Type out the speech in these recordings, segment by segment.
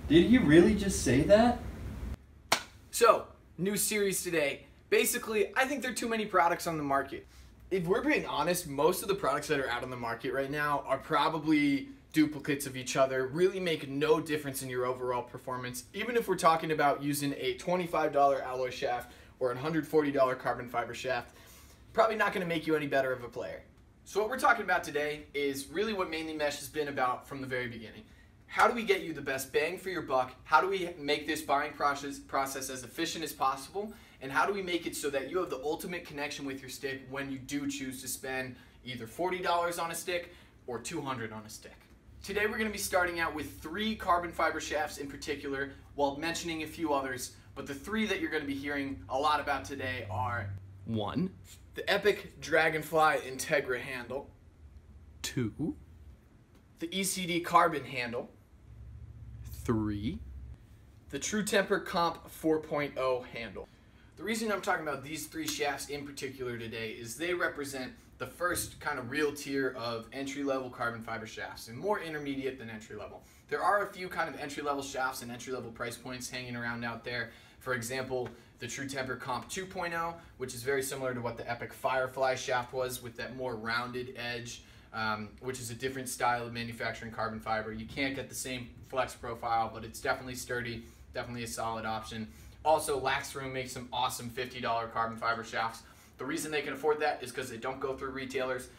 Did he really just say that? So, new series today. Basically, I think there are too many products on the market. If we're being honest, most of the products that are out on the market right now are probably duplicates of each other, really make no difference in your overall performance. Even if we're talking about using a $25 alloy shaft or a $140 carbon fiber shaft, probably not going to make you any better of a player. So what we're talking about today is really what Mainly Mesh has been about from the very beginning. How do we get you the best bang for your buck? How do we make this buying process as efficient as possible? And how do we make it so that you have the ultimate connection with your stick when you do choose to spend either $40 on a stick or $200 on a stick? Today we're going to be starting out with 3 carbon fiber shafts in particular, while mentioning a few others, but the 3 that you're going to be hearing a lot about today are 1. The Epic Dragonfly Integra handle. 2. The ECD Carbon handle. 3. The True Temper Comp 4.0 handle. The reason I'm talking about these 3 shafts in particular today is they represent the first kind of real tier of entry-level carbon fiber shafts, and more intermediate than entry-level. There are a few kind of entry-level shafts and entry-level price points hanging around out there. For example, the True Temper Comp 2.0, which is very similar to what the Epic Firefly shaft was, with that more rounded edge, which is a different style of manufacturing carbon fiber. You can't get the same flex profile, but it's definitely sturdy, definitely a solid option. Also, Laxroom makes some awesome $50 carbon fiber shafts. The reason they can afford that is because they don't go through retailers.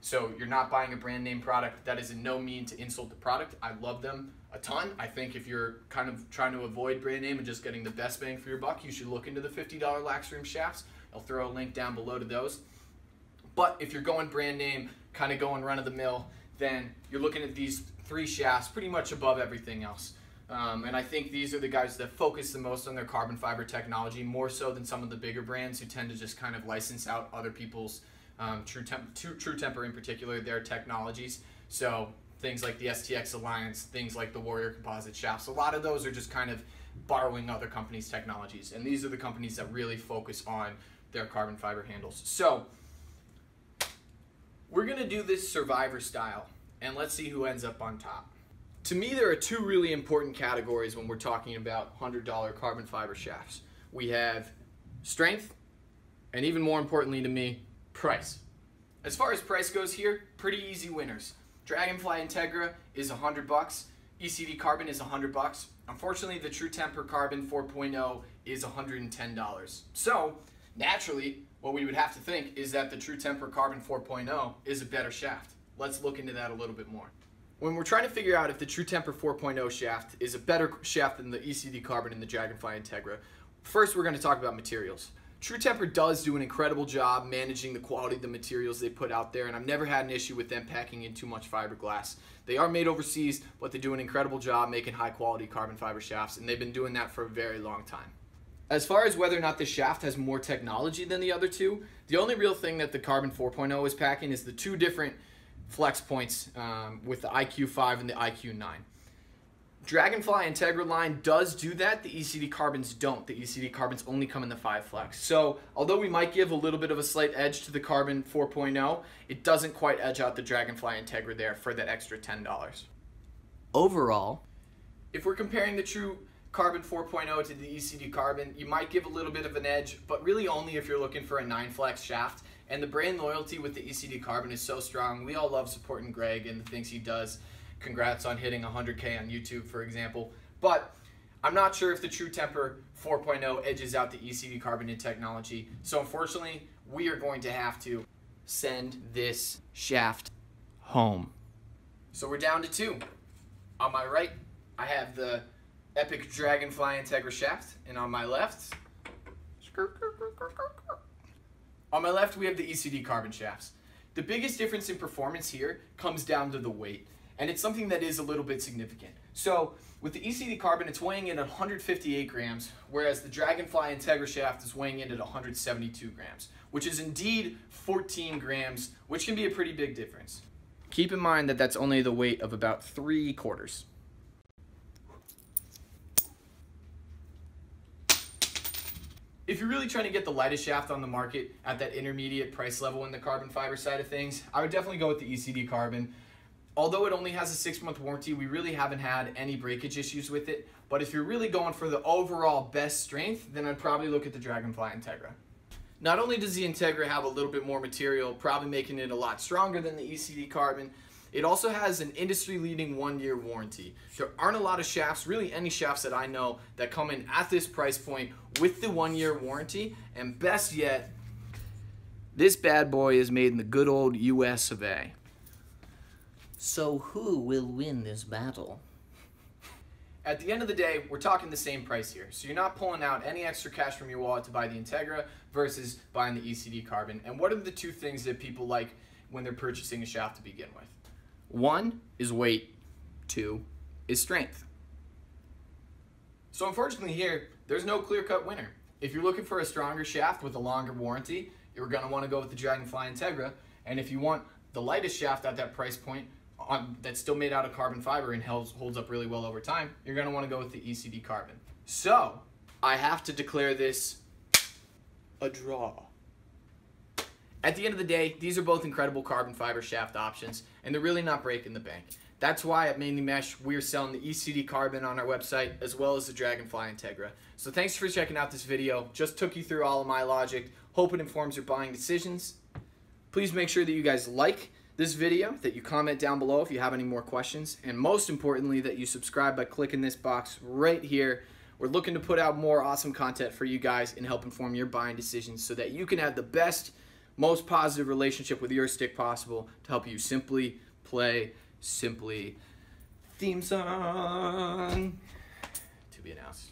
So you're not buying a brand name product. That is in no mean to insult the product. I love them a ton. I think if you're kind of trying to avoid brand name and just getting the best bang for your buck, you should look into the $50 Laxroom shafts. I'll throw a link down below to those. But if you're going brand name, kind of going run of the mill, then you're looking at these 3 shafts pretty much above everything else. And I think these are the guys that focus the most on their carbon fiber technology, more so than some of the bigger brands who tend to just kind of license out other people's, True Temper in particular, their technologies. So things like the STX Alliance, things like the Warrior composite shafts, a lot of those are just kind of borrowing other companies' technologies. And these are the companies that really focus on their carbon fiber handles. So we're going to do this survivor style, and let's see who ends up on top. To me, there are 2 really important categories when we're talking about $100 carbon fiber shafts. We have strength, and even more importantly to me, price. As far as price goes here, pretty easy winners. Dragonfly Integra is $100, ECD Carbon is $100. Unfortunately, the True Temper Carbon 4.0 is $110. So, naturally, what we would have to think is that the True Temper Carbon 4.0 is a better shaft. Let's look into that a little bit more. When we're trying to figure out if the True Temper 4.0 shaft is a better shaft than the ECD Carbon and the Dragonfly Integra, first we're going to talk about materials. True Temper does do an incredible job managing the quality of the materials they put out there, and I've never had an issue with them packing in too much fiberglass. They are made overseas, but they do an incredible job making high quality carbon fiber shafts, and they've been doing that for a very long time. As far as whether or not this shaft has more technology than the other 2, the only real thing that the Carbon 4.0 is packing is the 2 different flex points with the IQ5 and the IQ9. Dragonfly Integra line does do that. The ECD Carbons don't. The ECD Carbons only come in the 5 flex. So although we might give a little bit of a slight edge to the Carbon 4.0, it doesn't quite edge out the Dragonfly Integra there for that extra $10. Overall, if we're comparing the True Carbon 4.0 to the ECD Carbon, you might give a little bit of an edge, but really only if you're looking for a 9 flex shaft. And the brand loyalty with the ECD Carbon is so strong. We all love supporting Greg and the things he does. Congrats on hitting 100K on YouTube, for example. But I'm not sure if the True Temper 4.0 edges out the ECD Carbon in technology. So unfortunately, we are going to have to send this shaft home. So we're down to 2. On my right, I have the Epic Dragonfly Integra shaft, and on my left, we have the ECD Carbon shafts. The biggest difference in performance here comes down to the weight, and it's something that is a little bit significant. So with the ECD Carbon, it's weighing in at 158 grams, whereas the Dragonfly Integra shaft is weighing in at 172 grams, which is indeed 14 grams, which can be a pretty big difference. Keep in mind that that's only the weight of about 3/4. If you're really trying to get the lightest shaft on the market at that intermediate price level in the carbon fiber side of things, I would definitely go with the ECD Carbon. Although it only has a 6-month warranty, we really haven't had any breakage issues with it. But if you're really going for the overall best strength, then I'd probably look at the Dragonfly Integra. Not only does the Integra have a little bit more material, probably making it a lot stronger than the ECD Carbon, it also has an industry-leading 1-year warranty. There aren't a lot of shafts, really any shafts that I know, that come in at this price point with the 1-year warranty. And best yet, this bad boy is made in the good old US of A. So who will win this battle? At the end of the day, we're talking the same price here. So you're not pulling out any extra cash from your wallet to buy the Integra versus buying the ECD Carbon. And what are the two things that people like when they're purchasing a shaft to begin with? 1 is weight, 2 is strength. So unfortunately here, there's no clear-cut winner. If you're looking for a stronger shaft with a longer warranty, you're going to want to go with the Dragonfly Integra. And if you want the lightest shaft at that price point, that's still made out of carbon fiber and holds up really well over time, you're going to want to go with the ECD Carbon. So, I have to declare this a draw. At the end of the day, these are both incredible carbon fiber shaft options, and they're really not breaking the bank. That's why at Mainly Mesh, we're selling the ECD Carbon on our website, as well as the Dragonfly Integra. So thanks for checking out this video. Just took you through all of my logic. Hope it informs your buying decisions. Please make sure that you guys like this video, that you comment down below if you have any more questions, and most importantly, that you subscribe by clicking this box right here. We're looking to put out more awesome content for you guys and help inform your buying decisions so that you can have the best, most positive relationship with your stick possible to help you simply play simply. Theme song to be announced.